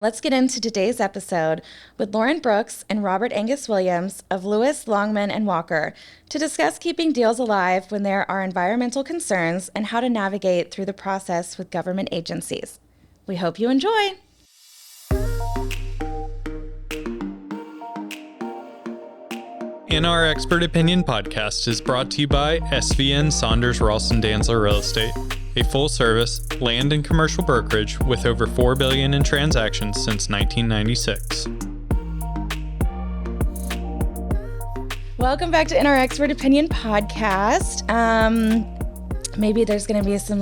Let's get into today's episode with Lauren Brooks and Robert Angus Williams of Lewis, Longman and Walker to discuss keeping deals alive when there are environmental concerns and how to navigate through the process with government agencies. We hope you enjoy. In Our Expert Opinion podcast is brought to you by SVN Saunders Real Estate, a full-service land and commercial brokerage with over $4 billion in transactions since 1996. Welcome back to In Our Expert Opinion podcast. Maybe there's going to be some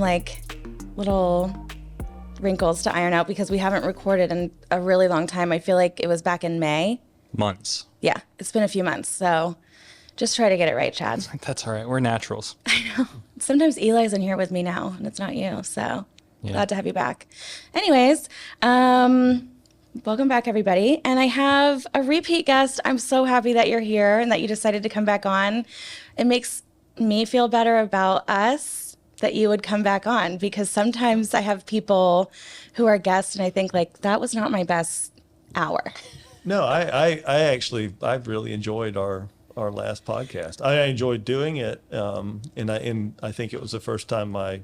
little wrinkles to iron out because we haven't recorded in a really long time. I feel like it was back in May. Months. Yeah, it's been a few months, so just try to get it right, Chad. That's all right. We're naturals. I know. Sometimes Eli's in here with me now, and it's not you, so glad to have you back. Anyways, welcome back, everybody. And I have a repeat guest. I'm so happy that you're here and that you decided to come back on. It makes me feel better about us that you would come back on, because sometimes I have people who are guests, and I think, that was not my best hour. No, I really enjoyed our last podcast. I enjoyed doing it, and I think it was the first time my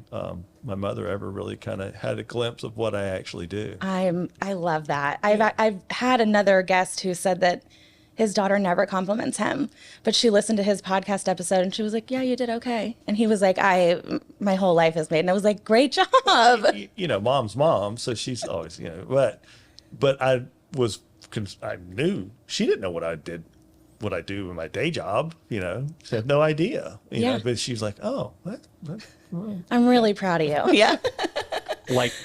mother ever really kind of had a glimpse of what I actually do. I love that. I've had another guest who said that his daughter never compliments him, but she listened to his podcast episode and she was like, "Yeah, you did okay." And he was like, "My whole life is made." And I was like, "Great job." Mom's mom, so she's always, but I knew she didn't know what I do in my day job, she had no idea, but she's like, "Oh, I'm really proud of you." Yeah.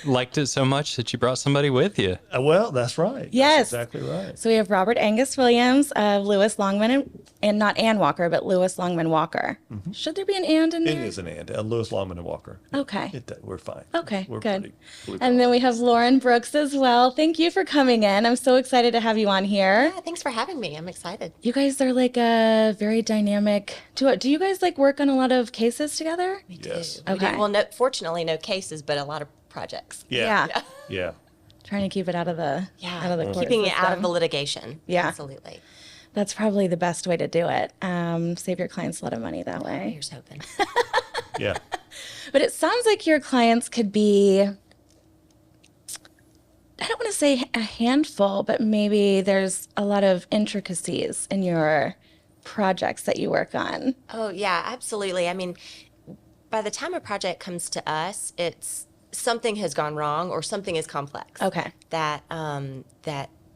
Liked it so much that you brought somebody with you. Well, that's right. Yes. That's exactly right. So we have Robert Angus Williams of Lewis, Longman, and not Ann Walker, but Lewis, Longman, Walker. Mm-hmm. Should there be an and in there? It is an and. Lewis, Longman, and Walker. Okay. We're fine. Okay, we're good. Pretty and then we have Lauren Brooks as well. Thank you for coming in. I'm so excited to have you on here. Yeah, thanks for having me. I'm excited. You guys are a very dynamic. Do you guys work on a lot of cases together? We Yes. do. Okay. Well, fortunately, no cases, but a lot of projects. Yeah. Yeah. Yeah. Trying to keep it out of the court Keeping it out of system. the litigation. Yeah. Absolutely. That's probably the best way to do it. Save your clients a lot of money that way. Here's hoping. Yeah. But it sounds like your clients could be, I don't want to say a handful, but maybe there's a lot of intricacies in your projects that you work on. Oh, yeah, absolutely. I mean, by the time a project comes to us, it's something has gone wrong or something is complex. Okay. That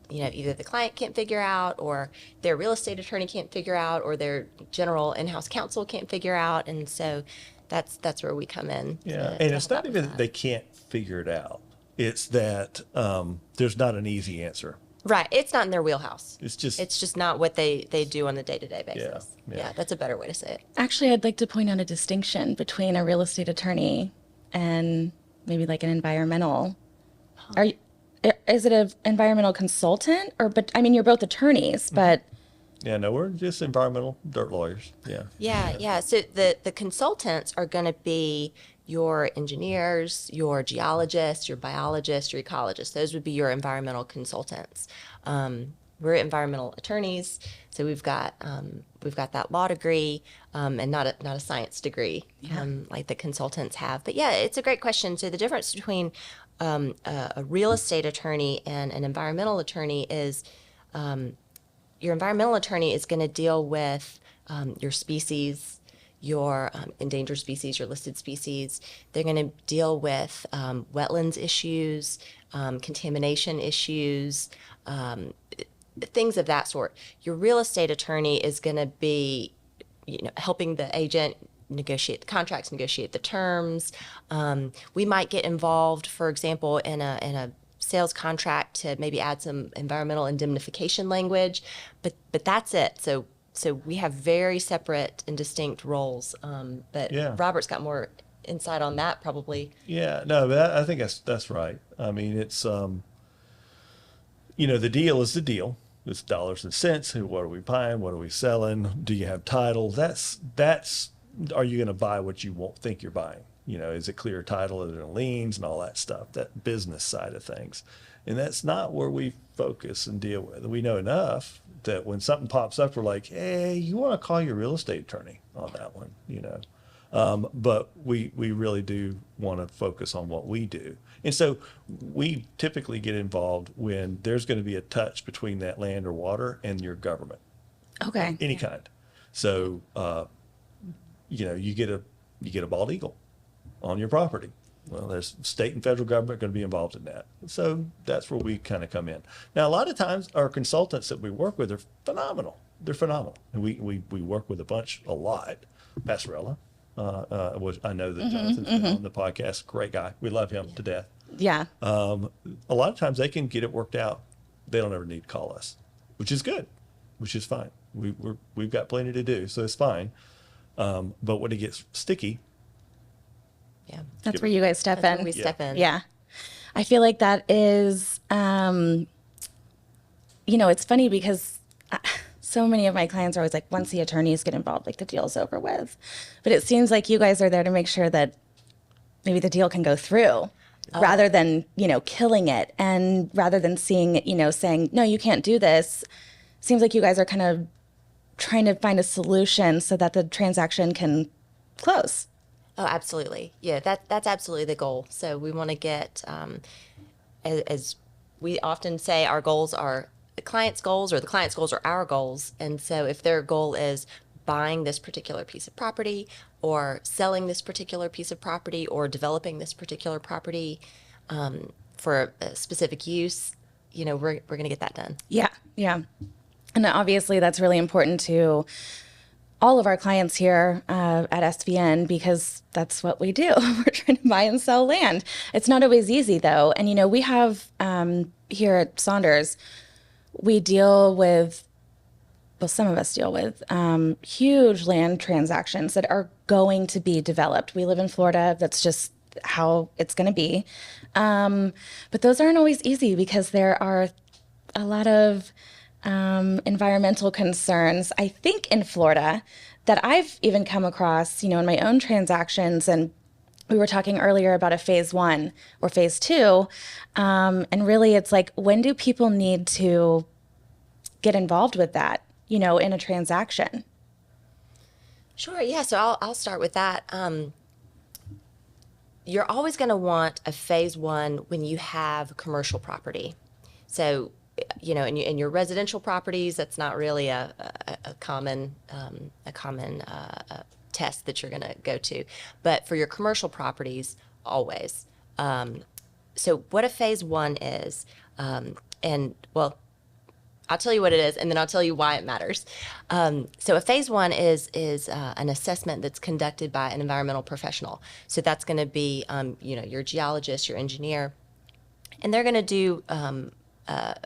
either the client can't figure out, or their real estate attorney can't figure out, or their general in-house counsel can't figure out, and so that's where we come in. Yeah, and it's not even that they can't figure it out. It's that there's not an easy answer. Right. It's not in their wheelhouse. It's just not what they do on a day-to-day basis. Yeah. That's a better way to say it. Actually, I'd like to point out a distinction between a real estate attorney and maybe an environmental. Is it an environmental consultant, you're both attorneys, but Yeah, no, we're just environmental dirt lawyers. Yeah. Yeah. So the consultants are going to be your engineers, your geologists, your biologists, your ecologists. Those would be your environmental consultants. We're environmental attorneys, so we've got that law degree and not a science degree like the consultants have. But yeah, it's a great question. So the difference between a real estate attorney and an environmental attorney is your environmental attorney is going to deal with your species, your endangered species, your listed species. They're going to deal with wetlands issues, contamination issues, things of that sort. Your real estate attorney is going to be, helping the agent negotiate the contracts, negotiate the terms. We might get involved, for example, in a sales contract to maybe add some environmental indemnification language, but that's it. So we have very separate and distinct roles. But Robert's got more insight on that probably. Yeah, no, but I think that's right. I mean, it's the deal is the deal. It's dollars and cents. What are we buying? What are we selling? Do you have title? That's. Are you going to buy what you think you're buying? is it clear title, are there liens and all that stuff, that business side of things. And that's not where we focus and deal with. We know enough that when something pops up, we're like, hey, you want to call your real estate attorney on that one, but we really do want to focus on what we do. And so we typically get involved when there's going to be a touch between that land or water and your government. Okay. Any kind. So, you get a bald eagle on your property. Well, there's state and federal government going to be involved in that. So that's where we kind of come in. Now, a lot of times our consultants that we work with are phenomenal. They're phenomenal. And we work with a lot. Passerella, which I know that Jonathan's been on the podcast. Great guy. We love him to death. Yeah. A lot of times they can get it worked out. They don't ever need to call us, which is good, which is fine. We've got plenty to do, so it's fine. But when it gets sticky, Yeah. That's where you guys step That's in. where we step in. Yeah. I feel like that is, it's funny because so many of my clients are always like, once the attorneys get involved, like the deal's over with. But it seems like you guys are there to make sure that maybe the deal can go through rather than, killing it. And rather than seeing, saying, no, you can't do this. Seems like you guys are kind of trying to find a solution so that the transaction can close. Oh, absolutely. Yeah, that's absolutely the goal. So we want to get, as we often say, our goals are the client's goals, or the client's goals are our goals. And so if their goal is buying this particular piece of property, or selling this particular piece of property, or developing this particular property for a specific use, we're going to get that done. Yeah, yeah. And obviously that's really important to all of our clients here at SVN, because that's what we do. We're trying to buy and sell land. It's not always easy though. And we have here at Saunders, we deal with, some of us deal with huge land transactions that are going to be developed. We live in Florida. That's just how it's going to be. But those aren't always easy because there are a lot of environmental concerns, I think, in Florida that I've even come across, in my own transactions. And we were talking earlier about a phase 1 or phase 2. And really it's like, when do people need to get involved with that, in a transaction? Sure. Yeah. So I'll start with that. You're always going to want a phase 1 when you have commercial property. So, in your residential properties, that's not really a common test that you're going to go to. But for your commercial properties, always. So what a phase 1 is, I'll tell you what it is, and then I'll tell you why it matters. So a phase 1 is an assessment that's conducted by an environmental professional. So that's going to be, your geologist, your engineer, and they're going to do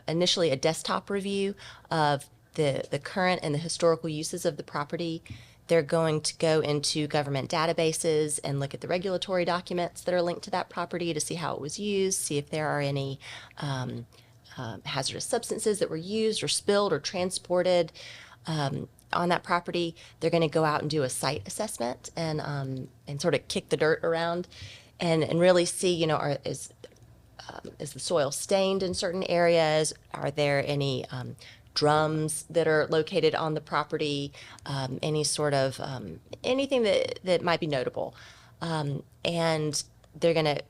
initially a desktop review of the current and the historical uses of the property. They're going to go into government databases and look at the regulatory documents that are linked to that property to see how it was used, see if there are any hazardous substances that were used or spilled or transported on that property. They're going to go out and do a site assessment and sort of kick the dirt around and really see, is the soil stained in certain areas? Are there any drums that are located on the property? Any sort of anything that might be notable? And they're going to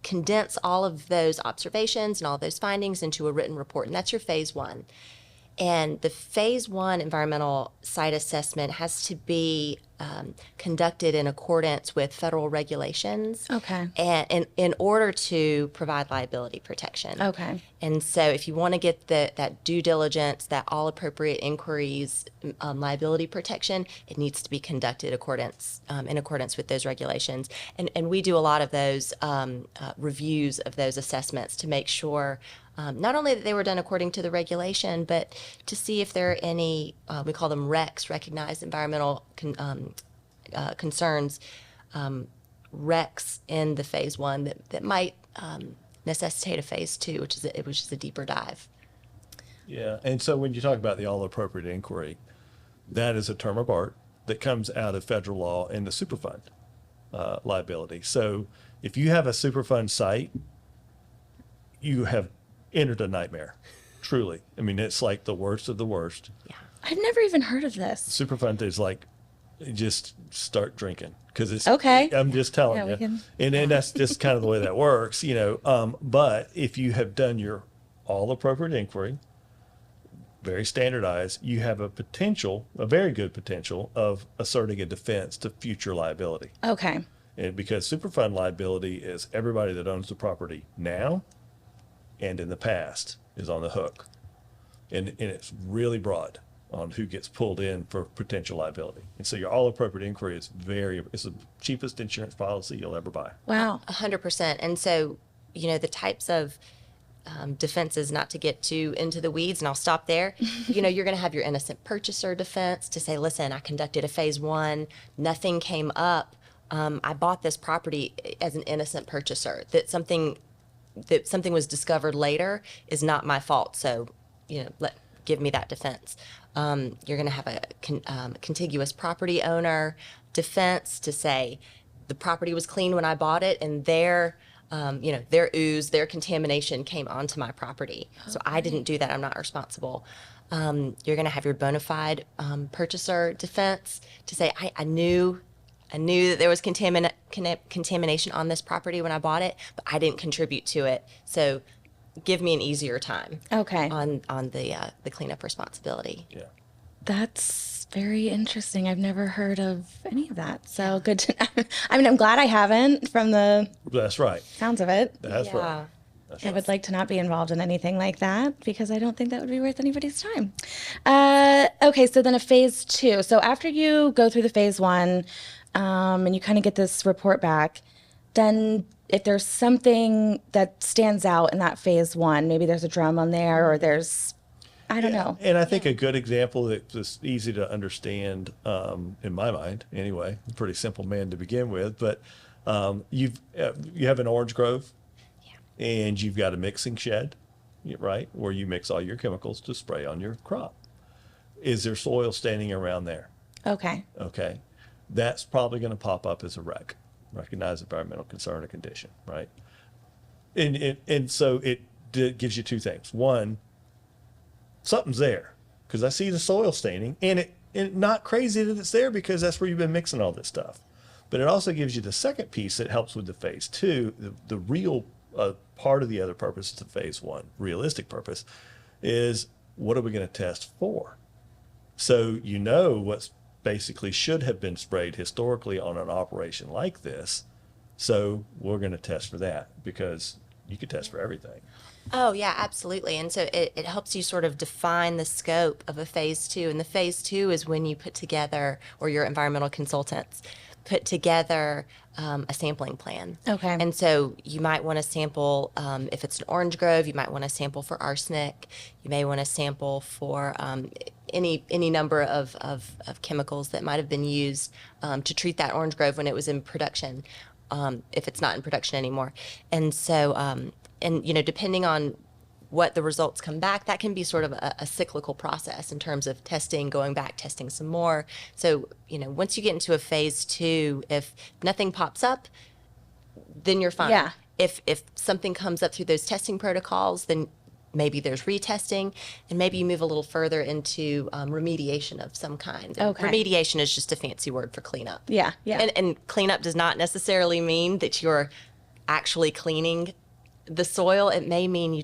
condense all of those observations and all of those findings into a written report, and that's your phase 1. And the phase 1 environmental site assessment has to be conducted in accordance with federal regulations. Okay. And in order to provide liability protection. Okay. And so if you want to get that due diligence, that all appropriate inquiries, liability protection, it needs to be conducted in accordance with those regulations. And we do a lot of those reviews of those assessments to make sure not only that they were done according to the regulation, but to see if there are any, we call them RECs, recognized environmental concerns, RECs in the phase 1 that might necessitate a phase 2, which is a deeper dive. Yeah, and so when you talk about the all appropriate inquiry, that is a term of art that comes out of federal law in the Superfund. liability. So if you have a Superfund site, you have entered a nightmare, truly. I mean, it's like the worst of the worst. Yeah. I've never even heard of this. Superfund is like, just start drinking because it's Okay. I'm just telling Yeah, we you, can- and that's just kind of the way that works, you know. But if you have done your all appropriate inquiry, very standardized, you have a very good potential of asserting a defense to future liability. Okay. And because Superfund liability is everybody that owns the property now and in the past is on the hook, and it's really broad on who gets pulled in for potential liability. And so your all appropriate inquiry is it's the cheapest insurance policy you'll ever buy. Wow. 100%. And so, you know, the types of defenses, not to get too into the weeds, and I'll stop there. You know, you're going to have your innocent purchaser defense to say, listen, I conducted a phase one, nothing came up. I bought this property as an innocent purchaser. That something was discovered later is not my fault. So, you know, give me that defense. You're going to have a contiguous property owner defense to say the property was clean when I bought it, and their ooze, their contamination came onto my property. So I didn't do that. I'm not responsible. You're going to have your bona fide purchaser defense to say I knew that there was contamination on this property when I bought it, but I didn't contribute to it. So give me an easier time. Okay. On the cleanup responsibility. Yeah. That's very interesting. I've never heard of any of that. So good to know. I mean, I'm glad I haven't from the That's right. sounds of it. That's right. I would like to not be involved in anything like that because I don't think that would be worth anybody's time. Okay, so then a phase two. So after you go through the phase one and you kind of get this report back, then if there's something that stands out in that phase one, maybe there's a drum on there or there's, I don't know. And I think a good example that's easy to understand, in my mind anyway, I'm a pretty simple man to begin with, but you have an orange grove and you've got a mixing shed, right, where you mix all your chemicals to spray on your crop. Is there soil standing around there? Okay. Okay. That's probably going to pop up as a recognized environmental concern or condition, right? And so it gives you two things. One, something's there because I see the soil staining, and it not crazy that it's there because that's where you've been mixing all this stuff. But it also gives you the second piece that helps with the phase two, the real part of the other purpose of phase one, realistic purpose, is what are we going to test for? So you know what's basically should have been sprayed historically on an operation like this. So we're going to test for that because you could test for everything. Oh, yeah, absolutely. And so it helps you sort of define the scope of a phase two. And the phase two is when you put together, or your environmental consultants put together a sampling plan. Okay. And so you might want to sample, if it's an orange grove, you might want to sample for arsenic. You may want to sample for any number of chemicals that might have been used to treat that orange grove when it was in production, if it's not in production anymore. And so, and you know, depending on what the results come back, that can be sort of a cyclical process in terms of testing, going back, testing some more. So, you know, once you get into a phase two, if nothing pops up, then you're fine. Yeah. If something comes up through those testing protocols, then maybe there's retesting, and maybe you move a little further into remediation of some kind. And Okay. remediation is just a fancy word for cleanup. Yeah. Yeah. And cleanup does not necessarily mean that you're actually cleaning the soil. It may mean you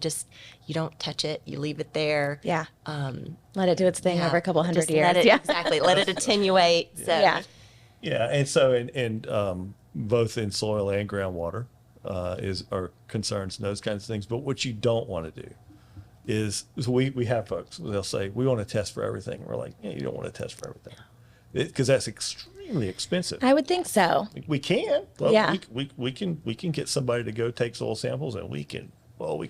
don't touch it, you leave it there. Yeah. Let it do its thing over a couple hundred Just years. let it, Yeah. exactly. Let it attenuate. So Yeah. Yeah, and so in both in soil and groundwater are concerns and those kinds of things. But what you don't want to do is we have folks, they'll say, we want to test for everything. We're like, yeah, you don't want to test for everything because that's extremely expensive. I would think so. We can. Well, Yeah. we can get somebody to go take soil samples and we can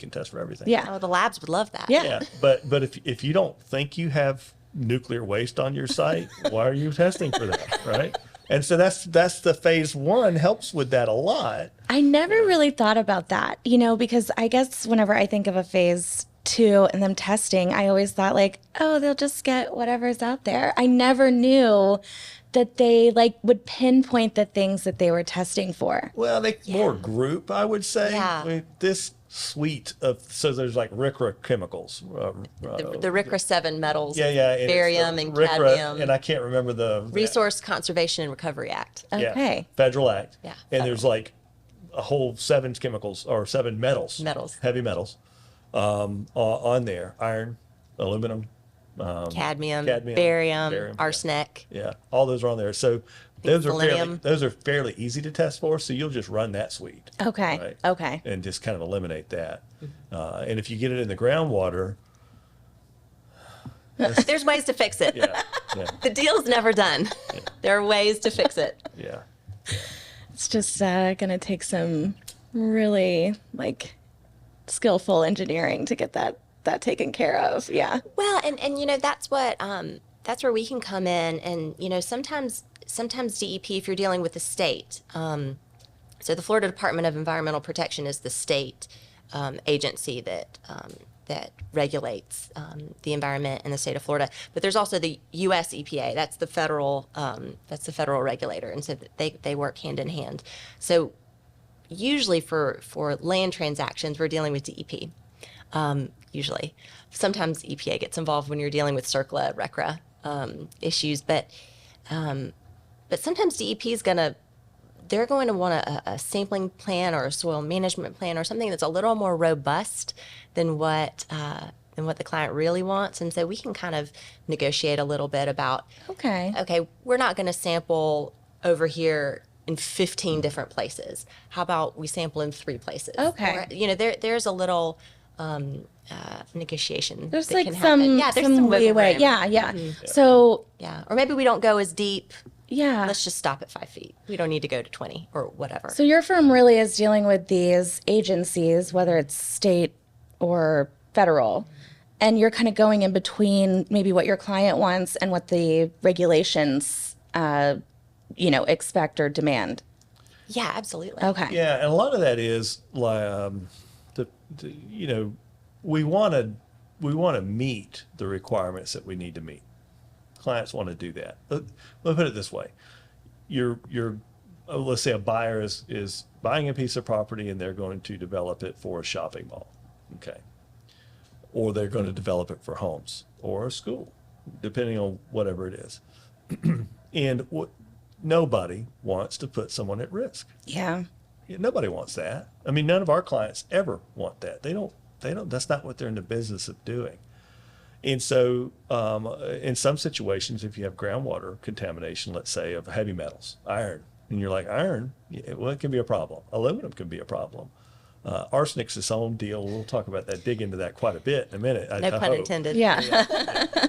test for everything. Yeah. oh, the labs would love that. Yeah. Yeah. But if you don't think you have nuclear waste on your site, why are you testing for that? Right. And so that's the phase one helps with that a lot. I never really thought about that, you know, because I guess whenever I think of a phase to and them testing, I always thought like, oh, they'll just get whatever's out there. I never knew that they like would pinpoint the things that they were testing for. Well, they more group, I would say. Yeah. I mean, this suite of, so there's like RCRA chemicals. The RCRA 7 metals, Yeah, yeah. And it's barium the and RCRA, cadmium, and I can't remember the Resource Conservation and Recovery Act. Okay. Federal Act. Yeah, And federal. there's like a whole 7 chemicals or 7 metals. Metals. Heavy metals on there. Iron, aluminum, Cadmium, cadmium, barium, yeah. arsenic. Yeah, all those are on there. So those selenium. are fairly easy to test for. So you'll just run that suite. Okay. Right? Okay. And just kind of eliminate that. And if you get it in the groundwater, There's ways to fix it. yeah, yeah, The deal's never done. There are ways to fix it. yeah. It's just gonna take some really like skillful engineering to get that taken care of. Yeah. Well, and you know, that's where we can come in, and you know, sometimes DEP, if you're dealing with the state, so the Florida Department of Environmental Protection is the state agency that regulates the environment in the state of Florida. But there's also the U.S. EPA. That's the federal regulator, and so they work hand in hand. So usually for land transactions, we're dealing with DEP. Usually, sometimes EPA gets involved when you're dealing with CERCLA, RCRA issues, but sometimes DEP is they're going to want a sampling plan or a soil management plan or something that's a little more robust than what the client really wants. And so we can kind of negotiate a little bit about, okay, we're not going to sample over here in 15 different places. How about we sample in 3 places? Okay. Or, you know, there's a little negotiation. There's that like can some happen. Yeah, there's some wiggle leeway. room. Yeah, yeah. So Yeah, or maybe we don't go as deep. yeah. Let's just stop at 5 feet. We don't need to go to 20 or whatever. So your firm really is dealing with these agencies, whether it's state or federal, and you're kind of going in between maybe what your client wants and what the regulations, expect or demand. Yeah, absolutely. Okay. Yeah, and a lot of that is like we want to meet the requirements that we need to meet. Clients want to do that. Let me put it this way: let's say a buyer is buying a piece of property and they're going to develop it for a shopping mall, okay, or they're going to develop it for homes or a school, depending on whatever it is. And nobody wants to put someone at risk. Yeah. Nobody wants that. I mean, none of our clients ever want that. They don't, that's not what they're in the business of doing. And so in some situations, if you have groundwater contamination, let's say of heavy metals, iron, and you're like, iron, yeah, well, it can be a problem. Aluminum can be a problem. Arsenic's its own deal. We'll talk about that, dig into that quite a bit in a minute. No I pun hope. intended. Yeah.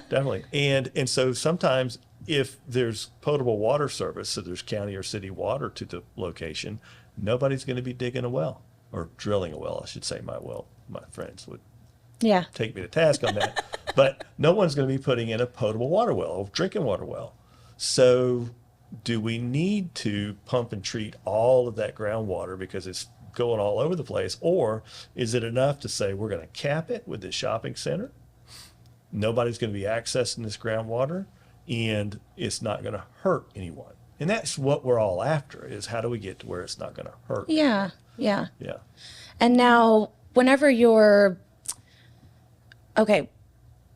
Definitely. And so sometimes if there's potable water service, so there's county or city water to the location, nobody's going to be digging a well or drilling a well, I should say. My friends would Yeah. take me to task on that. But no one's going to be putting in a potable water well or drinking water well. So do we need to pump and treat all of that groundwater because it's going all over the place? Or is it enough to say we're going to cap it with this shopping center? Nobody's going to be accessing this groundwater and it's not going to hurt anyone. And that's what we're all after, is how do we get to where it's not going to hurt? Yeah. Yeah. Yeah. And now, whenever you're,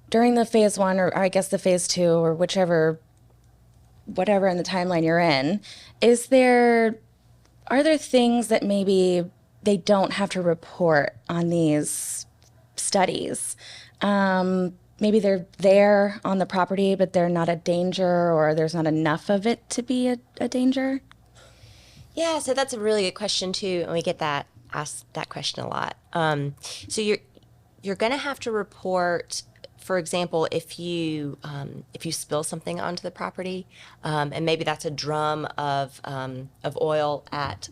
during the phase 1, or I guess the phase 2, or whatever in the timeline you're in, are there things that maybe they don't have to report on these studies? Maybe they're there on the property, but they're not a danger, or there's not enough of it to be a danger? Yeah, so that's a really good question too, and we get asked that question a lot. So you're going to have to report, for example, if you spill something onto the property, and maybe that's a drum of oil at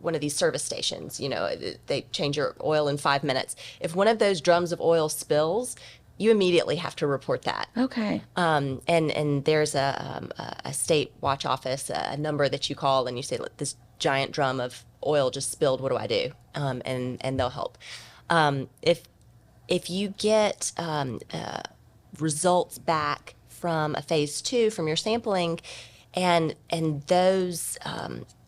one of these service stations. You know, they change your oil in 5 minutes. If one of those drums of oil spills, you immediately have to report that. Okay. And there's a state watch office, a number that you call, and you say, look, giant drum of oil just spilled. What do I do? And they'll help. If you get results back from a phase 2 from your sampling, and those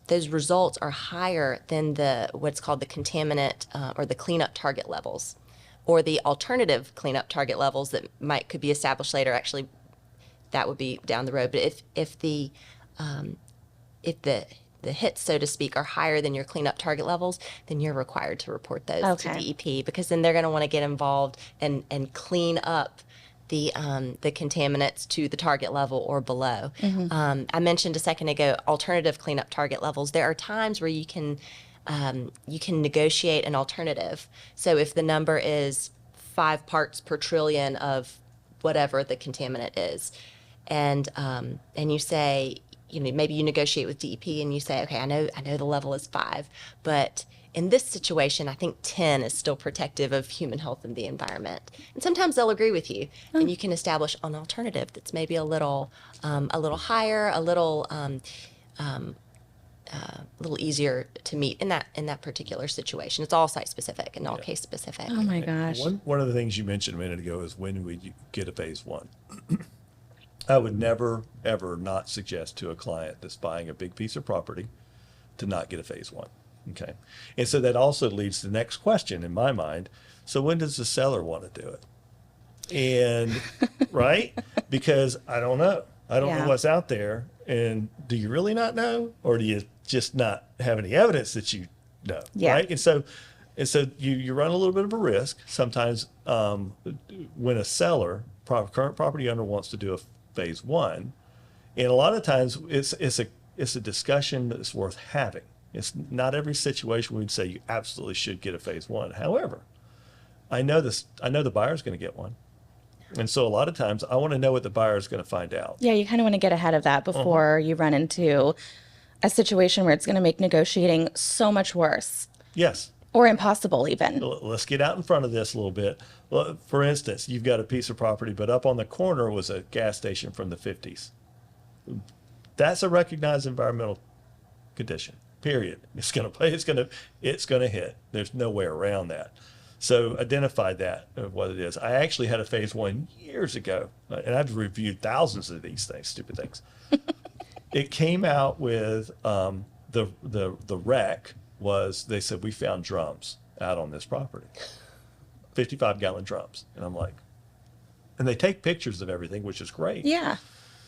results are higher than what's called the contaminant or the cleanup target levels, or the alternative cleanup target levels that could be established later. Actually, that would be down the road. But if the hits, so to speak, are higher than your cleanup target levels, then you're required to report those to DEP, because then they're going to want to get involved and clean up the contaminants to the target level or below. I mentioned a second ago alternative cleanup target levels. There are times where you can negotiate an alternative. So if the number is 5 parts per trillion of whatever the contaminant is, and you say, maybe you negotiate with DEP and you say, okay, I know the level is 5, but in this situation, I think 10 is still protective of human health and the environment. And sometimes they'll agree with you, and you can establish an alternative that's maybe a little higher, a little easier to meet in that particular situation. It's all site specific and all case specific. Oh my gosh. One of the things you mentioned a minute ago is when would you get a phase 1? I would never, ever not suggest to a client that's buying a big piece of property to not get a phase 1. Okay. And so that also leads to the next question in my mind. So when does the seller want to do it? And right? Because I don't know. I don't know what's out there. And do you really not know? Or do you just not have any evidence that you know? Yeah. Right. And so you run a little bit of a risk sometimes when a seller, current property owner, wants to do a phase 1. And a lot of times it's a discussion that's worth having. It's not every situation we'd say you absolutely should get a phase 1. However, I know the buyer's going to get one. And so a lot of times I want to know what the buyer is going to find out. Yeah, you kind of want to get ahead of that before you run into a situation where it's going to make negotiating so much worse. Yes. Or impossible even. Let's get out in front of this a little bit. Well, for instance, you've got a piece of property, but up on the corner was a gas station from the 50s. That's a recognized environmental condition. Period. It's going to hit. There's no way around that. So identify that of what it is. I actually had a phase 1 years ago, and I've reviewed thousands of these things, stupid things. It came out with the wreck was, they said, we found drums out on this property, 55-gallon drums. And I'm like, and they take pictures of everything, which is great. Yeah.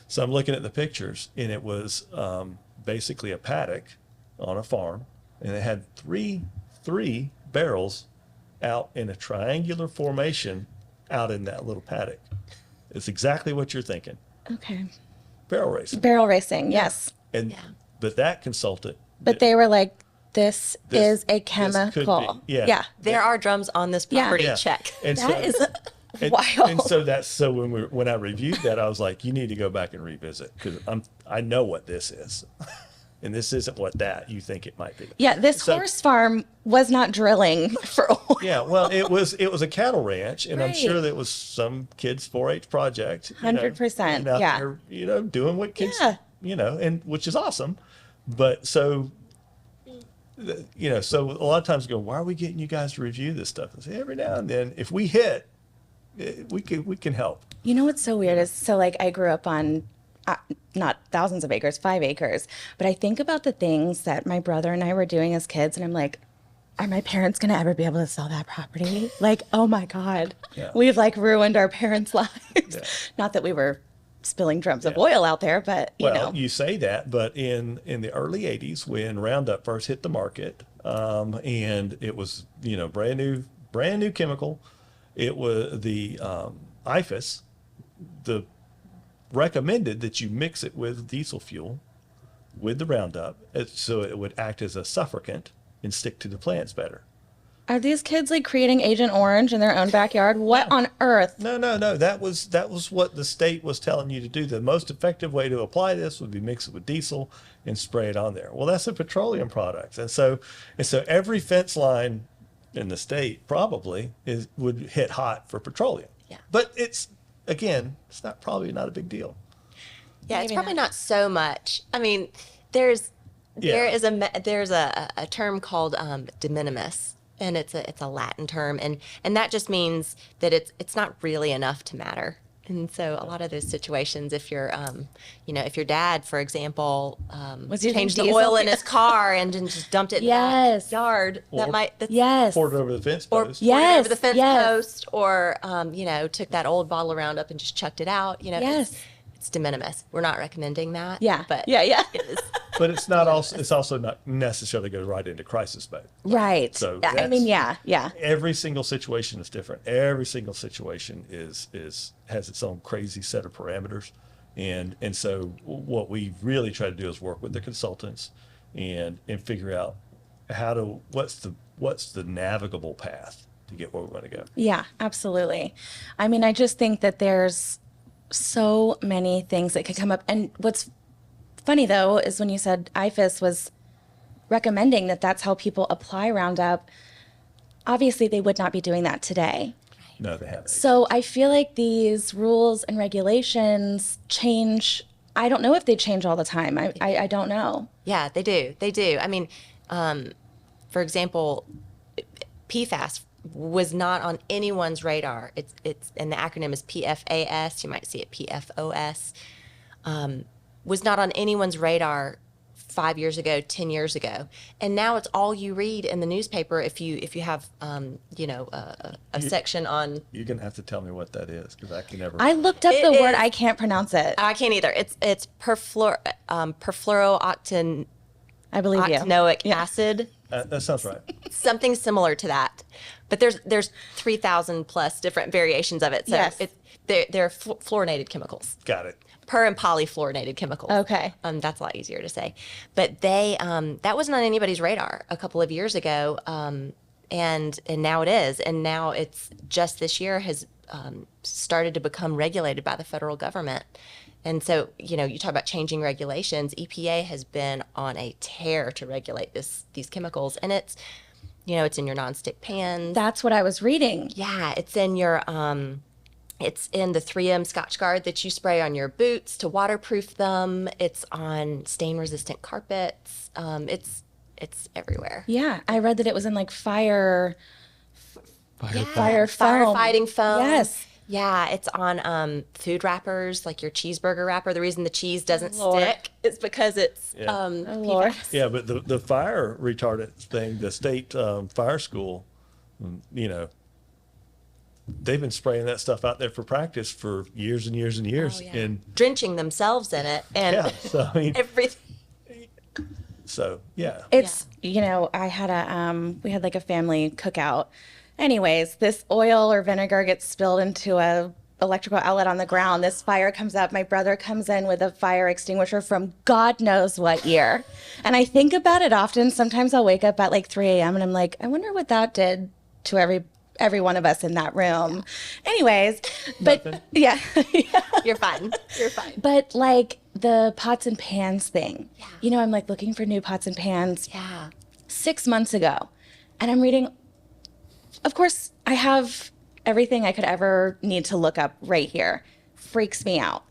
So I'm looking at the pictures, and it was basically a paddock on a farm, and it had three barrels out in a triangular formation out in that little paddock. It's exactly what you're thinking. Okay. Barrel racing. Barrel racing, yes. And but that consultant. But they were like, this is a This chemical. could be, yeah. Yeah. There are drums on this Yeah. property. Yeah. Check. And That is and, wild. And so when I reviewed that, I was like, you need to go back and revisit, because I know what this is. And this isn't what that you think it might be. Yeah, this horse farm was not drilling for oil. Yeah, well, it was a cattle ranch, and I'm Right. sure there was some kids' 4-H project. 100%, and out yeah. there, doing what kids, Yeah. and which is awesome. But so a lot of times go, why are we getting you guys to review this stuff? I say every now and then, if we hit, we can help. You know what's so weird is, so like I grew up on not thousands of acres, 5 acres, but I think about the things that my brother and I were doing as kids, and I'm like, are my parents going to ever be able to sell that property? Like, oh my God, Yeah. we've like ruined our parents' lives. Yeah. Not that we were spilling drums of oil out there, but You say that, but in the early 80s, when Roundup first hit the market, and it was, brand new chemical, it was the IFAS, the recommended that you mix it with diesel fuel with the Roundup, so it would act as a suffragant and stick to the plants better. Are these kids like creating Agent Orange in their own backyard? What on earth? No. That was what the state was telling you to do. The most effective way to apply this would be mix it with diesel and spray it on there. Well, that's a petroleum product, and so every fence line in the state probably would hit hot for petroleum. Yeah. But it's probably not a big deal. Yeah, it's Maybe probably not so much. I mean, there's There's a term called de minimis, and it's a Latin term, and that just means that it's not really enough to matter. And so a lot of those situations, if you're, if your dad, for example, Was using changed the diesel? oil in his car and then just dumped it in the backyard, Yes. Poured it over the fence or post. poured it Yes, over the fence yes. post, or took that old bottle of Roundup and just chucked it out. Yes. It's de minimis. We're not recommending that. Yeah. but Yeah. it is. But it's not also. It's also not necessarily goes right into crisis mode. Right. So yeah. I mean, yeah. Every single situation is different. Every single situation has its own crazy set of parameters, and so what we really try to do is work with the consultants and figure out what's the navigable path to get where we want to go. Yeah, absolutely. I mean, I just think that there's so many things that could come up. And what's funny, though, is when you said IFAS was recommending that that's how people apply Roundup, obviously they would not be doing that today. No, they haven't. So I feel like these rules and regulations change. I don't know if they change all the time. I don't know. Yeah, they do. They do. I mean, for example, PFAS was not on anyone's radar. It's and the acronym is PFAS. You might see it PFOS. Was not on anyone's radar 5 years ago, 10 years ago, and now it's all you read in the newspaper. If you have a section on. You're gonna have to tell me what that is because I can never. I looked up It the word. is- I can't pronounce it. I can't either. It's perfluorooctanoic I believe you. acid. That sounds right. Something similar to that, but there's 3,000 plus different variations of it. So Yes. they're fluorinated chemicals, Got it. per and polyfluorinated chemicals. Okay. That's a lot easier to say, but they that wasn't on anybody's radar a couple of years ago, and now it is, and now it's just this year has started to become regulated by the federal government. And so, you talk about changing regulations. EPA has been on a tear to regulate these chemicals, and it's in your nonstick pans. That's what I was reading. Yeah, it's in your it's in the 3M Scotch Guard that you spray on your boots to waterproof them. It's on stain-resistant carpets. It's everywhere. Yeah, I read that it was in like fire foam. Firefighting foam. Yes. Yeah, it's on food wrappers, like your cheeseburger wrapper. The reason the cheese doesn't Lord. stick is because it's Yeah. Oh, Lord. PFAS. Yeah, but the fire retardant thing, the state fire school, they've been spraying that stuff out there for practice for years and years and years. Oh, yeah. And Drenching themselves in it and yeah, so I mean, everything. so yeah. It's, I had we had like a family cookout. Anyways, this oil or vinegar gets spilled into a electrical outlet on the ground. This fire comes up. My brother comes in with a fire extinguisher from God knows what year. And I think about it often. Sometimes I'll wake up at like 3 a.m. and I'm like, I wonder what that did to every one of us in that room. Anyways, but Nothing. yeah. You're fine. You're fine. But like the pots and pans thing, I'm like looking for new pots and pans Yeah. 6 months ago. And I'm reading, of course, I have everything I could ever need to look up right here. Freaks me out.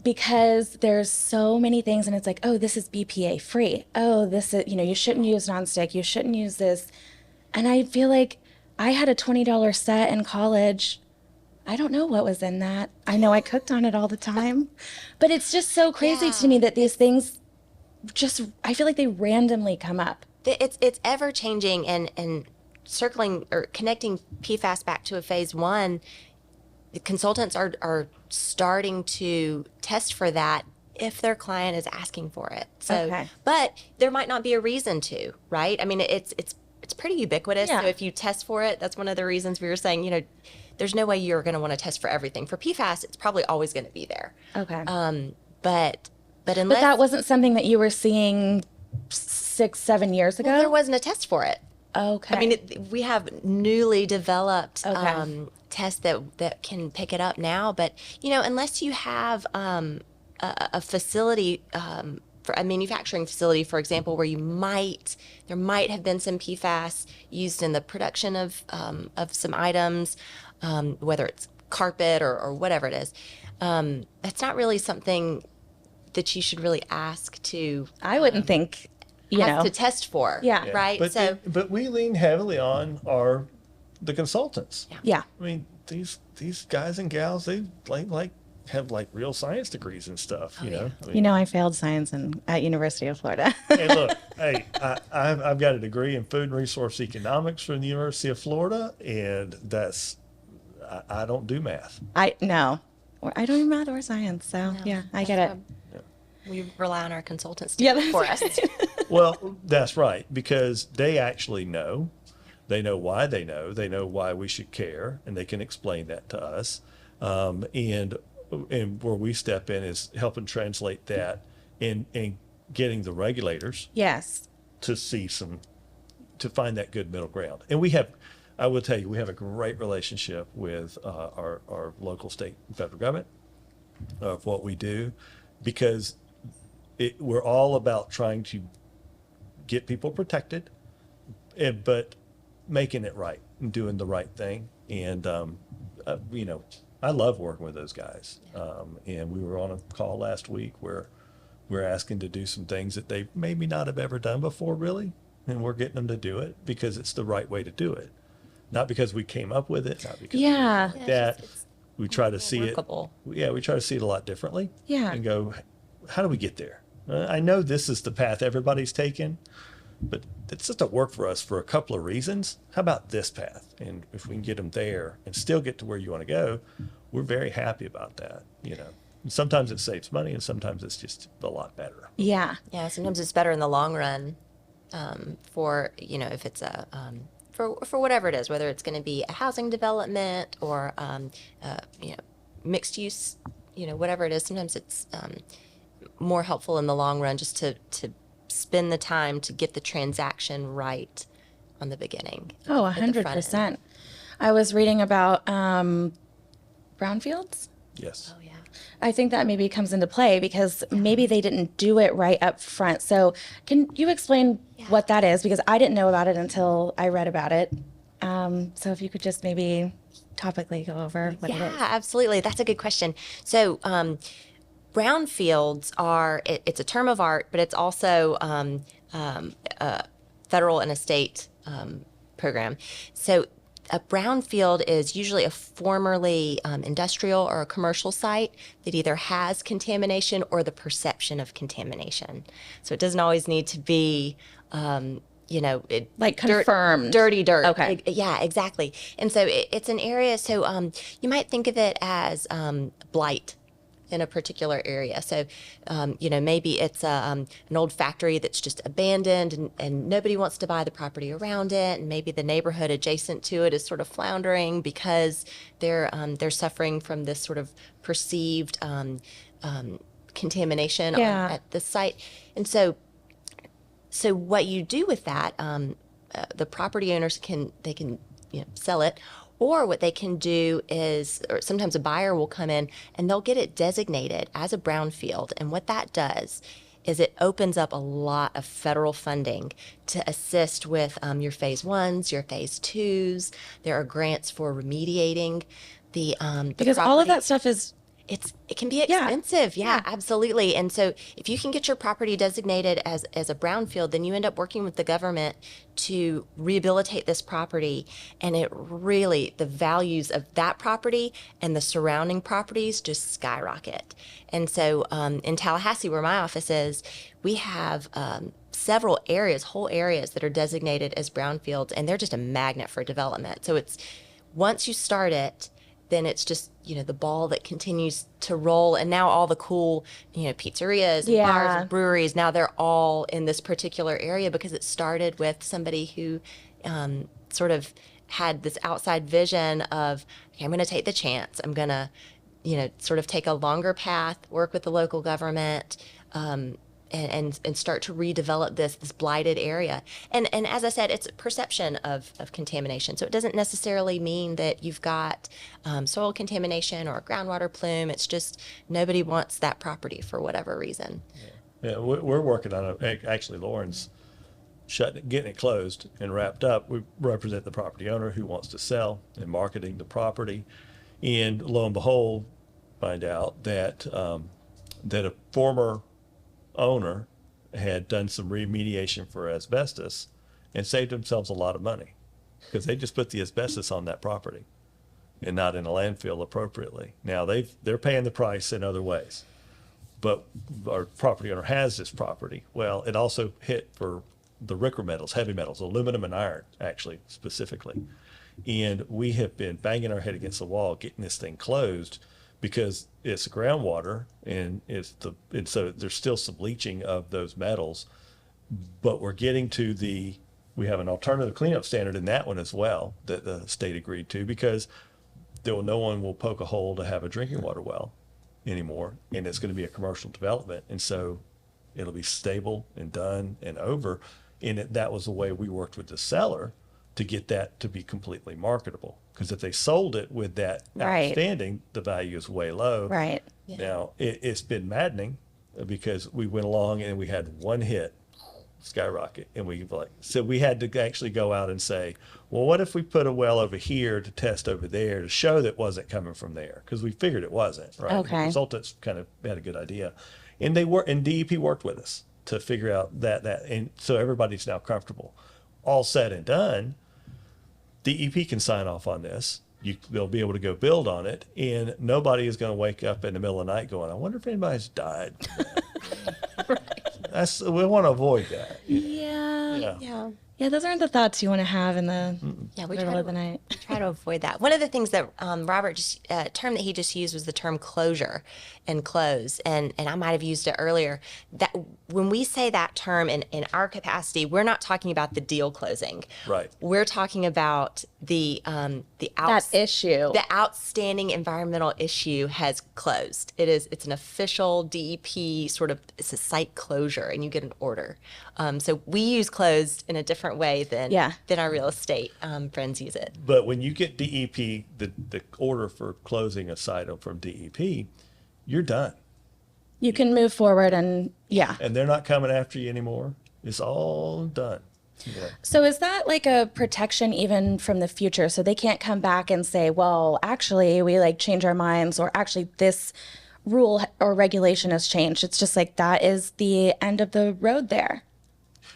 Because there's so many things and it's like, oh, this is BPA free. Oh, this is, you shouldn't use nonstick. You shouldn't use this. And I feel like I had a $20 set in college. I don't know what was in that. I know I cooked on it all the time. But it's just so crazy to me that these things I feel like they randomly come up. It's ever changing and circling or connecting PFAS back to a phase one. The consultants are starting to test for that if their client is asking for it. So, Okay. but there might not be a reason to, right? I mean, it's pretty ubiquitous. Yeah. So if you test for it, that's one of the reasons we were saying, there's no way you're going to want to test for everything. For PFAS, it's probably always going to be there. Okay. But unless But that wasn't something that you were seeing 6-7 years ago? there wasn't a test for it. Okay. I mean, we have newly developed Okay. tests that can pick it up now. But, unless you have a facility, for a manufacturing facility, for example, where there might have been some PFAS used in the production of some items, whether it's carpet or whatever it is, that's not really something that you should really ask to. I wouldn't think know. to test for. Yeah. Right. But we lean heavily on the consultants. Yeah. I mean, these guys and gals, they have real science degrees and stuff, you know. I mean, I failed science at University of Florida. hey, look, I've got a degree in food and resource economics from the University of Florida, and I don't do math. I don't do math or science, so yeah, I get it. We rely on our consultants to Yeah, do it for us. Well, that's right, because they actually know. They know why they know why we should care, and they can explain that to us. And where we step in is helping translate that and getting the regulators Yes. to find that good middle ground. And I will tell you, we have a great relationship with our local, state, and federal government of what we do, because we're all about trying to get people protected, but making it right and doing the right thing. And, I love working with those guys. And we were on a call last week where we're asking to do some things that they maybe not have ever done before, really. And we're getting them to do it because it's the right way to do it. Not because we came up with it, not because Yeah. we like that. It's We try to see workable. it. We try to see it a lot differently. Yeah. And go, how do we get there? I know this is the path everybody's taken, but it's just to work for us for a couple of reasons. How about this path? And if we can get them there and still get to where you want to go, we're very happy about that. And sometimes it saves money, and sometimes it's just a lot better. Yeah. Yeah, sometimes it's better in the long run for, if it's for whatever it is, whether it's going to be a housing development or, mixed use, whatever it is. Sometimes it's more helpful in the long run just to spend the time to get the transaction right on the beginning. Oh, at the front end. 100%. I was reading about brownfields. Yes. Oh, yeah. I think that maybe comes into play because maybe they didn't do it right up front. So can you explain what that is? Because I didn't know about it until I read about it. So if you could just maybe topically go over what it Yeah, is. absolutely. That's a good question. So, brownfields it's a term of art, but it's also a federal and a state program. So a brownfield is usually a formerly industrial or a commercial site that either has contamination or the perception of contamination. So it doesn't always need to be, Like confirmed. dirty dirt. Okay. Yeah, exactly. And so it's an area. So you might think of it as blight in a particular area. So, maybe it's an old factory that's just abandoned and nobody wants to buy the property around it. And maybe the neighborhood adjacent to it is sort of floundering because they're suffering from this sort of perceived contamination at the site. And so what you do with that, the property owners can sell it. Or what they can do is, or sometimes a buyer will come in and they'll get it designated as a brownfield. And what that does is it opens up a lot of federal funding to assist with your phase ones, your phase twos. There are grants for remediating the Because all of property. that stuff is, It can be expensive. Yeah, absolutely. And so if you can get your property designated as a brownfield, then you end up working with the government to rehabilitate this property. And the values of that property and the surrounding properties just skyrocket. And so in Tallahassee, where my office is, we have several areas, whole areas that are designated as brownfields, and they're just a magnet for development. So it's once you start it, then it's just, the ball that continues to roll. And now all the cool, pizzerias, and bars, and breweries, now they're all in this particular area because it started with somebody who sort of had this outside vision of, okay, I'm going to take the chance. I'm going to, sort of take a longer path, work with the local government, and start to redevelop this blighted area. And as I said, it's a perception of contamination. So it doesn't necessarily mean that you've got soil contamination or a groundwater plume. It's just nobody wants that property for whatever reason. Yeah, we're working on it. Actually, Lauren's getting it closed and wrapped up. We represent the property owner who wants to sell and marketing the property. And lo and behold, find out that that a former owner had done some remediation for asbestos and saved themselves a lot of money because they just put the asbestos on that property and not in a landfill appropriately. Now they're paying the price in other ways, but our property owner has this property. Well, it also hit for the Ricker metals, heavy metals, aluminum and iron, actually, specifically. And we have been banging our head against the wall, getting this thing closed because it's groundwater and so there's still some leaching of those metals, but we're getting to we have an alternative cleanup standard in that one as well that the state agreed to because no one will poke a hole to have a drinking water well anymore. And it's going to be a commercial development. And so it'll be stable and done and over. And that was the way we worked with the seller to get that to be completely marketable. Because if they sold it with that outstanding, the value is way low. Right. Yeah. Now, it's been maddening because we went along and we had one hit, skyrocket. And so we had to actually go out and say, well, what if we put a well over here to test over there to show that it wasn't coming from there? Because we figured it wasn't, right? Okay. The consultants kind of had a good idea. And and DEP worked with us to figure out that. And so everybody's now comfortable. All said and done, DEP can sign off on this. They'll be able to go build on it, and nobody is going to wake up in the middle of the night going, I wonder if anybody's died. We want to avoid that. Yeah. Yeah, those aren't the thoughts you want to have in the middle of the night. Try to avoid that. One of the things that Robert term that he just used was the term closure and close, and I might have used it earlier. That when we say that term in our capacity, we're not talking about the deal closing. Right. We're talking about That issue. The outstanding environmental issue has closed. It's an official DEP it's a site closure, and you get an order. So we use closed in a different way than our real estate friends use it. But when you get DEP, the order for closing a site from DEP, you're done. You can move forward and And they're not coming after you anymore. It's all done. Yeah. So is that like a protection even from the future? So they can't come back and say, well, actually, we change our minds, or actually this rule or regulation has changed. It's just like that is the end of the road there.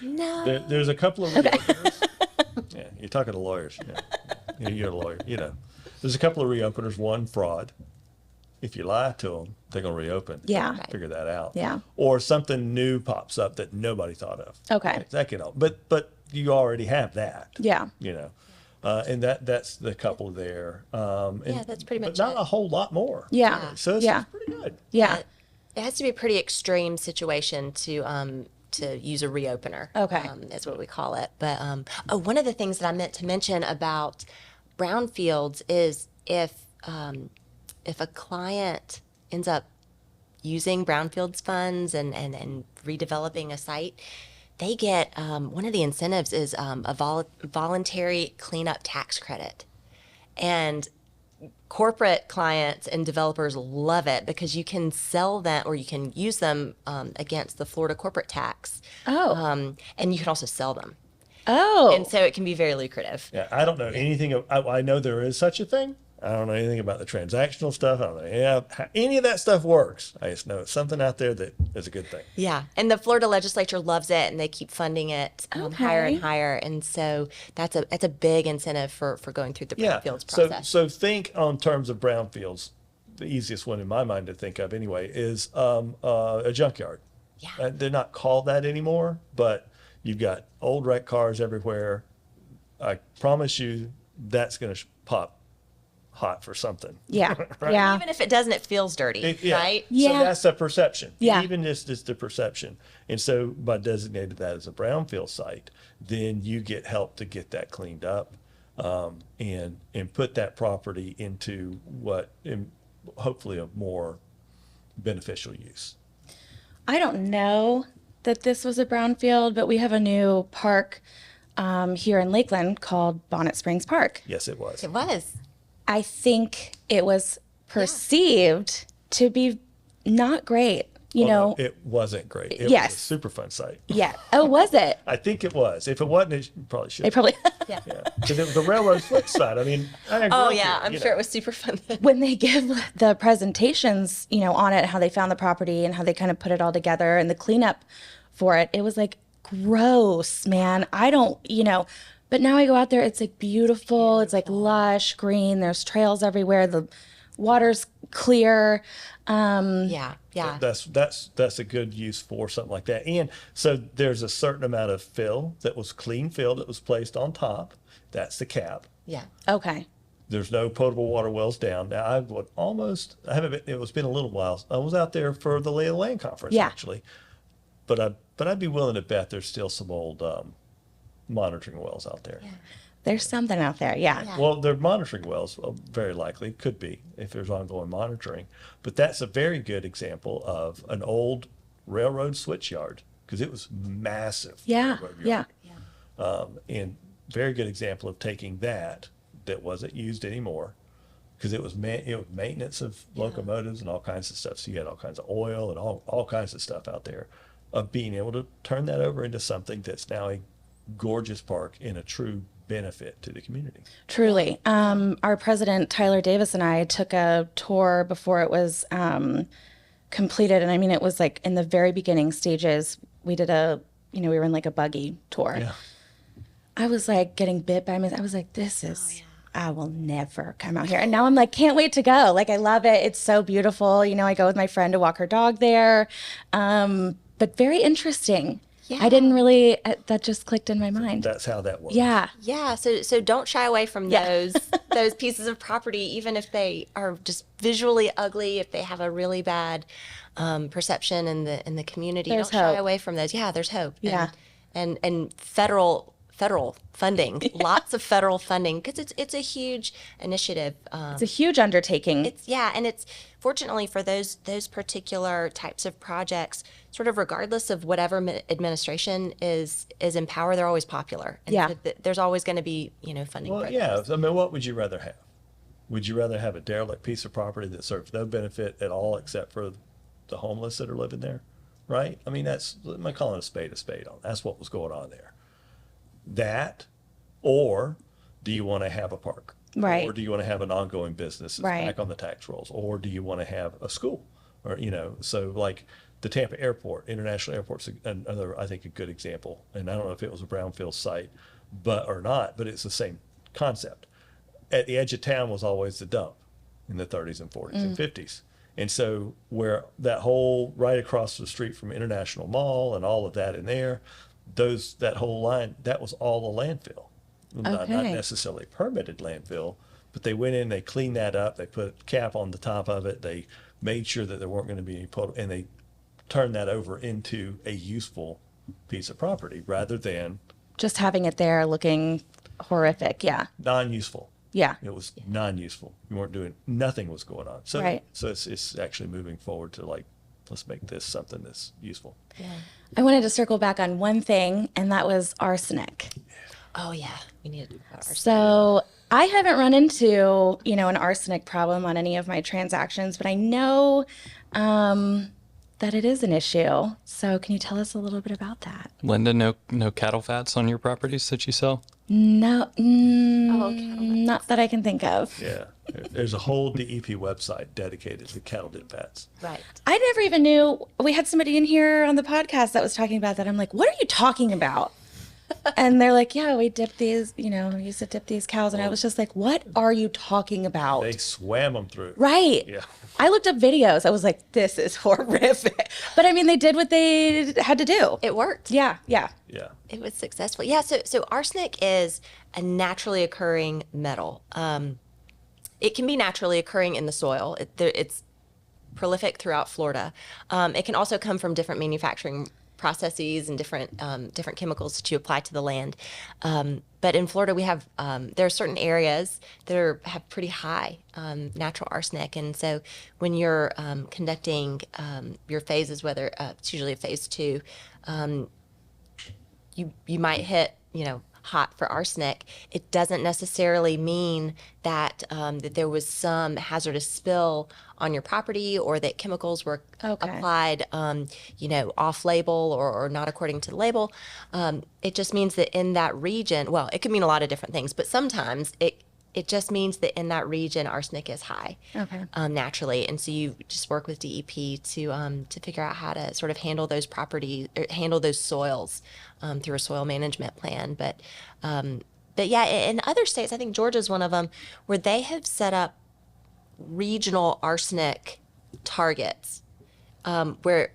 No. There's a couple of reopeners. Yeah, you're talking to lawyers. Yeah. You're a lawyer. There's a couple of reopeners. One, fraud. If you lie to them, they're going to reopen. Yeah. Figure that out. Yeah. Or something new pops up that nobody thought of. Okay. That can help. But you already have that. Yeah. And that's the couple there. That's pretty much But not it. a whole lot more. Yeah. So it's pretty good. Yeah. It has to be a pretty extreme situation to use a reopener. Okay. Is what we call it. But one of the things that I meant to mention about brownfields is if a client ends up using brownfields funds and redeveloping a site, they get one of the incentives is a voluntary cleanup tax credit. And corporate clients and developers love it because you can sell them or you can use them against the Florida corporate tax. Oh. And you can also sell them. Oh. And so it can be very lucrative. Yeah, I don't know anything. I know there is such a thing. I don't know anything about the transactional stuff. I don't know how any of that stuff works. I just know it's something out there that is a good thing. Yeah, and the Florida legislature loves it, and they keep funding it higher and higher. And so that's a big incentive for going through the brownfields process. So think on terms of brownfields. The easiest one in my mind to think of anyway is a junkyard. Yeah. They're not called that anymore, but you've got old wrecked cars everywhere. I promise you that's going to pop hot for something. Yeah. Right? Yeah. Even if it doesn't, it feels dirty, right? Yeah. So that's the perception. Yeah. Even just the perception. And so by designating that as a brownfield site, then you get help to get that cleaned up and put that property into hopefully a more beneficial use. I don't know that this was a brownfield, but we have a new park here in Lakeland called Bonnet Springs Park. Yes, it was. It was. I think it was perceived to be not great. No, it wasn't great. It was a super fun site. Yeah. Oh, was it? I think it was. If it wasn't, it probably should. They probably. Yeah. Because it was the railroad flip side. I mean, I grew Oh up yeah, here, I'm sure it was super fun. When they give the presentations, on it, how they found the property and how they kind of put it all together and the cleanup for it. It was like gross, man. I don't, but now I go out there, it's like beautiful. It's like lush, green. There's trails everywhere. The water's clear. Yeah. That's a good use for something like that. And so there's a certain amount of fill that was clean fill that was placed on top. That's the cap. Yeah. Okay. There's no potable water wells down. Now I haven't been, it's been a little while. I was out there for the Lay of the Land conference actually, but I'd be willing to bet there's still some old monitoring wells out there. Yeah. There's something out there. Yeah. Well, they're monitoring wells, very likely, could be if there's ongoing monitoring. But that's a very good example of an old railroad switch yard because it was massive. Yeah. railroad Yeah. yard. And very good example of taking that wasn't used anymore because it was maintenance of locomotives and all kinds of stuff. So you had all kinds of oil and all kinds of stuff out there, of being able to turn that over into something that's now a gorgeous park and a true benefit to the community. Truly. Our president, Tyler Davis, and I took a tour before it was completed. And I mean, it was like in the very beginning stages. We did we were in like a buggy tour. Yeah. I was like getting bit by I was like, I will never come out here. And now I'm like, can't wait to go. Like, I love it. It's so beautiful. I go with my friend to walk her dog there. But very interesting. Yeah. I didn't really, that just clicked in my mind. That's how that works. Yeah. Yeah. So don't shy away from those pieces of property, even if they are just visually ugly, if they have a really bad perception in the community. There's don't shy hope. away from those. Yeah, there's hope. Yeah. And federal funding, lots of federal funding, because it's a huge initiative. It's a huge undertaking. And it's fortunately for those particular types of projects, sort of regardless of whatever administration is in power, they're always popular. And Yeah. so there's always going to be funding. Well, programs. yeah. I mean, what would you rather have? Would you rather have a derelict piece of property that serves no benefit at all except for the homeless that are living there? Right? I mean, I'm calling a spade on. That's what was going on there. That, or do you want to have a park? Right. Or do you want to have an ongoing business that's Right. back on the tax rolls? Or do you want to have a school? Or, so like the Tampa Airport, International Airport's another, I think, a good example. And I don't know if it was a brownfield site, or not, but it's the same concept. At the edge of town was always the dump in the 30s and 40s and 50s. And so where that whole right across the street from International Mall and all of that in there, that whole line, that was all a landfill. Not Okay. necessarily permitted landfill, but they went in, they cleaned that up, they put a cap on the top of it, they made sure that there weren't going to be any and they turned that over into a useful piece of property rather than Just having it there looking horrific. Yeah. non-useful. Yeah. It was non-useful. You weren't doing, nothing was going on. So, Right. so it's actually moving forward to like, let's make this something that's useful. I wanted to circle back on one thing, and that was arsenic. Oh yeah, we need to do that. So I haven't run into, an arsenic problem on any of my transactions, but I know that it is an issue. So can you tell us a little bit about that? Linda, no cattle fats on your properties that you sell? No, cattle not that I can think of. Yeah. There's a whole DEP website dedicated to cattle dip fats. Right. I never even knew. We had somebody in here on the podcast that was talking about that. I'm like, what are you talking about? And they're like, yeah, we dip these, we used to dip these cows. And I was just like, what are you talking about? They swam them through. Right. Yeah. I looked up videos. I was like, this is horrific. But I mean, they did what they had to do. It worked. Yeah. Yeah. Yeah. It was successful. Yeah. So arsenic is a naturally occurring metal. It can be naturally occurring in the soil. It's prolific throughout Florida. It can also come from different manufacturing processes and different chemicals that you apply to the land. But in Florida, we have there are certain areas that have pretty high natural arsenic, and so when you're conducting your phases, whether it's usually a phase 2, you might hit hot for arsenic. It doesn't necessarily mean that that there was some hazardous spill on your property or that chemicals were applied off label or not according to the label. It just means that in that region, well, it could mean a lot of different things, but sometimes it It just means that in that region, arsenic is high, Okay. naturally, and so you just work with DEP to figure out how to sort of handle those properties, or handle those soils through a soil management plan. But yeah, in other states, I think Georgia's one of them, where they have set up regional arsenic targets, where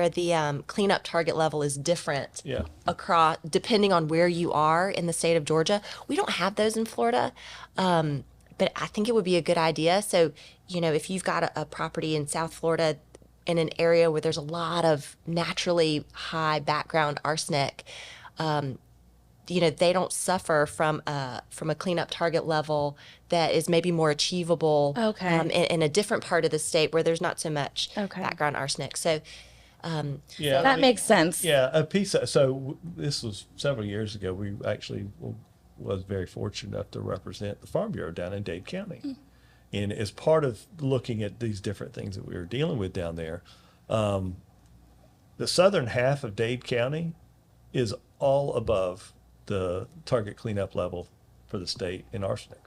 the cleanup target level is different Yeah. across, depending on where you are in the state of Georgia. We don't have those in Florida, but I think it would be a good idea. So, if you've got a property in South Florida in an area where there's a lot of naturally high background arsenic, they don't suffer from a cleanup target level that is maybe more achievable, Okay. in a different part of the state where there's not so much Okay. background arsenic. So, Yeah, That makes sense. Yeah, this was several years ago. We actually was very fortunate enough to represent the Farm Bureau down in Dade County. And as part of looking at these different things that we were dealing with down there, the southern half of Dade County is all above the target cleanup level for the state in arsenic.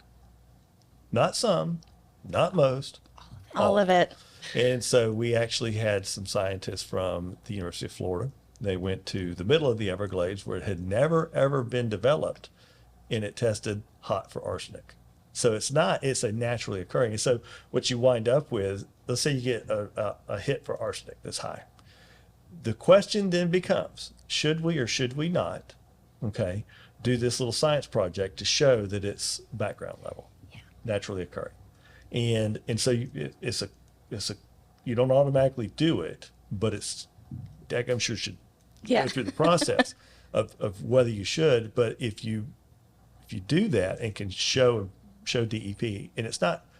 Not some, not most. All of it. And so we actually had some scientists from the University of Florida. They went to the middle of the Everglades where it had never, ever been developed, and it tested hot for arsenic. So it's a naturally occurring. And so what you wind up with, let's say you get a hit for arsenic that's high. The question then becomes, should we or should we not, do this little science project to show that it's background level, naturally occurring? And so it's a you don't automatically do it, but I'm sure should Yeah. go through the process of whether you should. But if you do that and can show DEP, and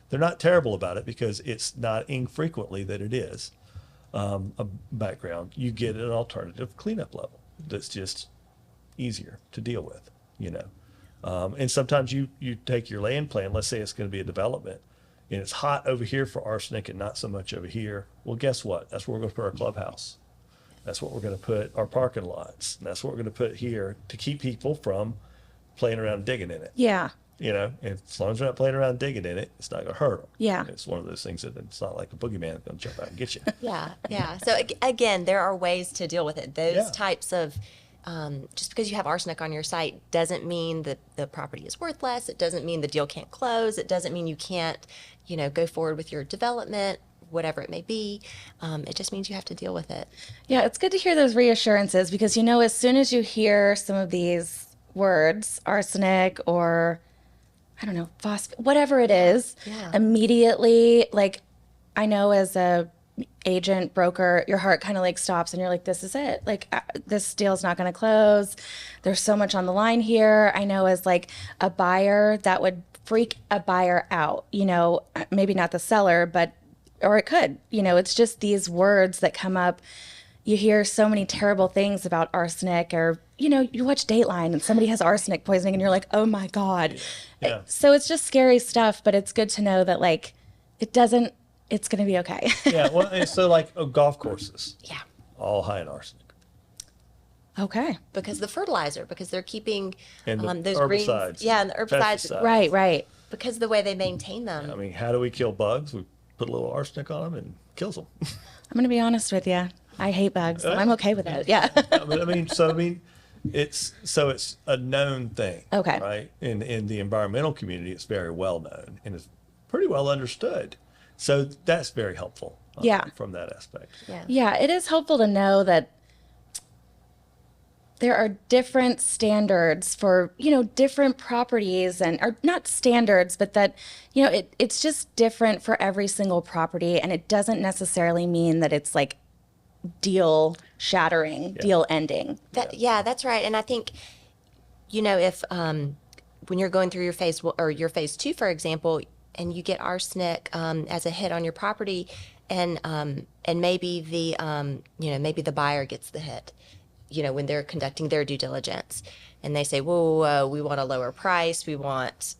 they're not terrible about it because it's not infrequently that it is a background, you get an alternative cleanup level that's just easier to deal with, and sometimes you take your land plan, let's say it's going to be a development, and it's hot over here for arsenic and not so much over here. Well, guess what? That's where we're going to put our clubhouse. That's what we're going to put our parking lots. And that's what we're going to put here to keep people from playing around digging in it. Yeah. And as long as you're not playing around digging in it, it's not going to hurt them. Yeah. It's one of those things that it's not like a boogeyman that's going to jump out and get you. yeah. So again, there are ways to deal with it. Those Yeah. types of, just because you have arsenic on your site doesn't mean that the property is worth less. It doesn't mean the deal can't close. It doesn't mean you can't, go forward with your development, whatever it may be. It just means you have to deal with it. Yeah, it's good to hear those reassurances because, as soon as you hear some of these words, arsenic or, I don't know, whatever it is, Yeah. immediately, like, I know as a agent, broker, your heart kind of like stops and you're like, this is it. Like, this deal's not going to close. There's so much on the line here. I know as like a buyer, that would freak a buyer out, maybe not the seller, or it could, it's just these words that come up. You hear so many terrible things about arsenic, or, you watch Dateline and somebody has arsenic poisoning and you're like, oh my God. Yeah. So it's just scary stuff, but it's good to know that like, it's going to be okay. Yeah. Well, and so like golf courses, Yeah. all high in arsenic. Okay. Because they're keeping And the those herbicides, greens. Yeah, and the herbicides. pesticides. Right. Because of the way they maintain them. I mean, how do we kill bugs? We put a little arsenic on them and kills them. I'm going to be honest with you. I hate bugs. So I'm okay with it. Yeah. It's a known thing. Okay. Right. In the environmental community, it's very well known and it's pretty well understood. So that's very helpful. Yeah. From that aspect. Yeah. Yeah, it is helpful to know that there are different standards for, different properties or not standards, but that, it's just different for every single property. And it doesn't necessarily mean that it's like deal shattering, deal ending. That's right. And I think, if when you're going through your phase 2, for example, and you get arsenic as a hit on your property, and maybe the buyer gets the hit, when they're conducting their due diligence, and they say, "Whoa, we want a lower price. We want,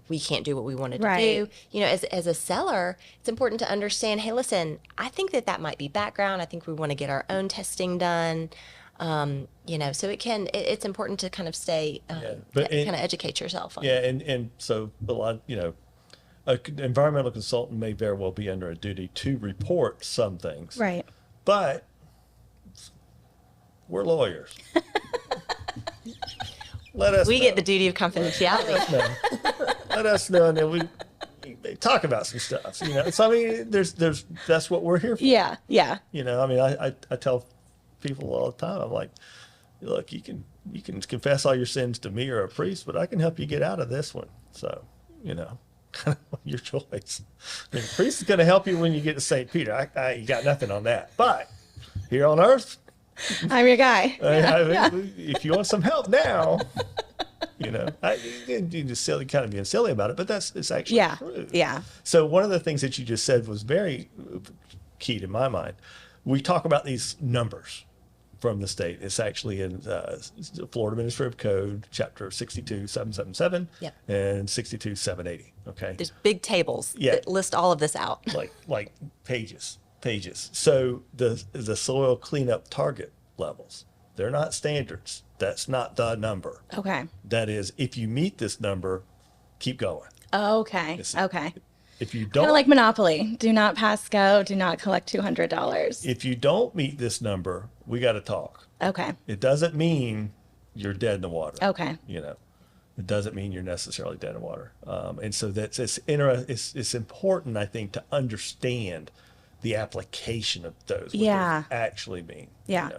we can't do what we wanted to do." As a seller, it's important to understand. Hey, listen, I think that might be background. I think we want to get our own testing done. So it's important to kind of stay, kind of educate yourself on it. And so a lot, an environmental consultant may very well be under a duty to report some things. Right. But we're lawyers. We get the duty of confidentiality. Let us know, and then we talk about some stuff. So I mean, that's what we're here for. Yeah. I mean, I tell people all the time. I'm like, look, you can confess all your sins to me or a priest, but I can help you get out of this one. So, your choice. I mean, the priest is going to help you when you get to St. Peter. You got nothing on that. But here on earth, I'm your guy. If you want some help now, you're just silly, kind of being silly about it, but it's actually true. Yeah. So one of the things that you just said was very key to my mind. We talk about these numbers from the state. It's actually in Florida Administrative Code, Chapter 62,777 and 62,780. Okay. There's big tables that list all of this out. like pages. So the soil cleanup target levels, they're not standards. That's not the number. Okay. That is, if you meet this number, keep going. Okay. If you don't, kind of like Monopoly, do not pass go, do not collect $200. if you don't meet this number, we got to talk. Okay. It doesn't mean you're dead in the water. Okay. It doesn't mean you're necessarily dead in the water. And so it's important, I think, to understand the application of those. What those actually mean. Yeah.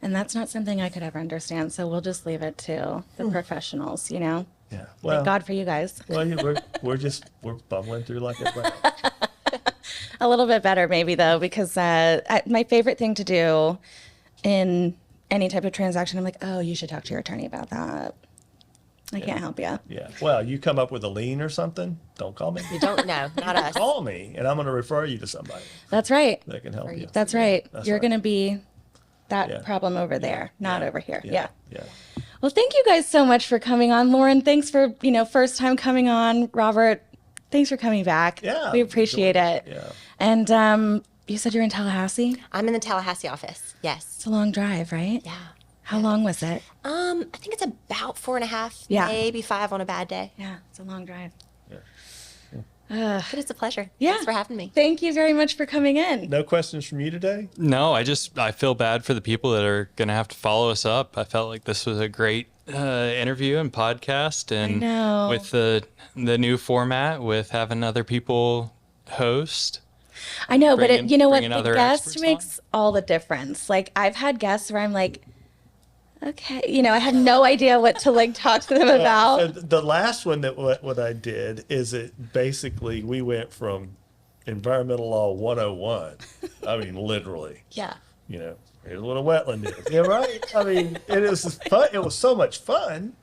And that's not something I could ever understand. So we'll just leave it to the professionals, Yeah. Well, thank God for you guys. Well, we're bumbling through like everybody. A little bit better maybe though, because my favorite thing to do in any type of transaction, I'm like, oh, you should talk to your attorney about that. I can't help you. Yeah. Well, you come up with a lien or something, don't call me. You don't know, not us. Call me, and I'm going to refer you to somebody That's right. that can help you. That's right. You're right. going to be that problem over there, not over here. Yeah. Yeah. Well, thank you guys so much for coming on. Lauren, thanks for, first time coming on. Robert, thanks for coming back. Yeah. We appreciate it. Yeah. And you said you're in Tallahassee? I'm in the Tallahassee office. Yes. It's a long drive, right? Yeah. How long was it? I think it's about 4.5, Yeah. maybe 5 on a bad day. Yeah, it's a long drive. But it's a pleasure. Yeah. Thanks for having me. Thank you very much for coming in. No questions from you today? No, I feel bad for the people that are going to have to follow us up. I felt like this was a great interview and podcast, and know. with the new format with having other people host. I know, but you know what? bringing The other guest experts makes all the difference. Like, I've had guests where I'm like, okay, I have no idea what to talk to them about. The last one that what I did is it basically we went from environmental law 101. I mean, literally. Yeah. Here's what a wetland is. Yeah, right. I mean, it is fun. It was so much fun,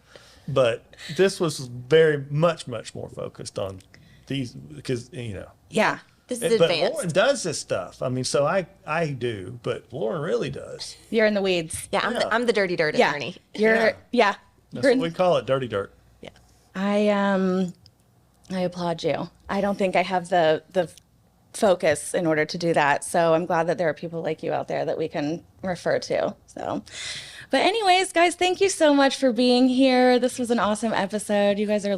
but this was very much more focused on these because Yeah. This is But advanced. Lauren does this stuff. I mean, so I do, but Lauren really does. You're in the weeds. Yeah, I'm the dirty dirt Yeah. attorney. You're That's you're what in- we call it, dirty dirt. Yeah. I applaud you. I don't think I have the focus in order to do that. So I'm glad that there are people like you out there that we can refer to. So, but anyways, guys, thank you so much for being here. This was an awesome episode. You guys are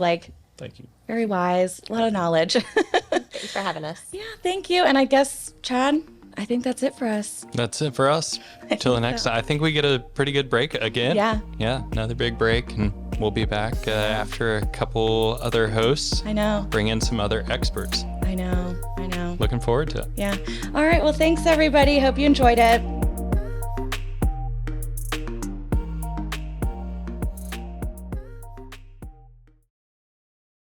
Thank you. very wise, a lot of knowledge. Thanks for having us. Yeah, thank you. And I guess, Chad, I think that's it for us. That's it for us. Till the next time. I think we get a pretty good break again. Yeah. Yeah, another big break, and we'll be back after a couple other hosts. I know. Bring in some other experts. I know. Looking forward to it. Yeah. All right. Well, thanks, everybody. Hope you enjoyed it.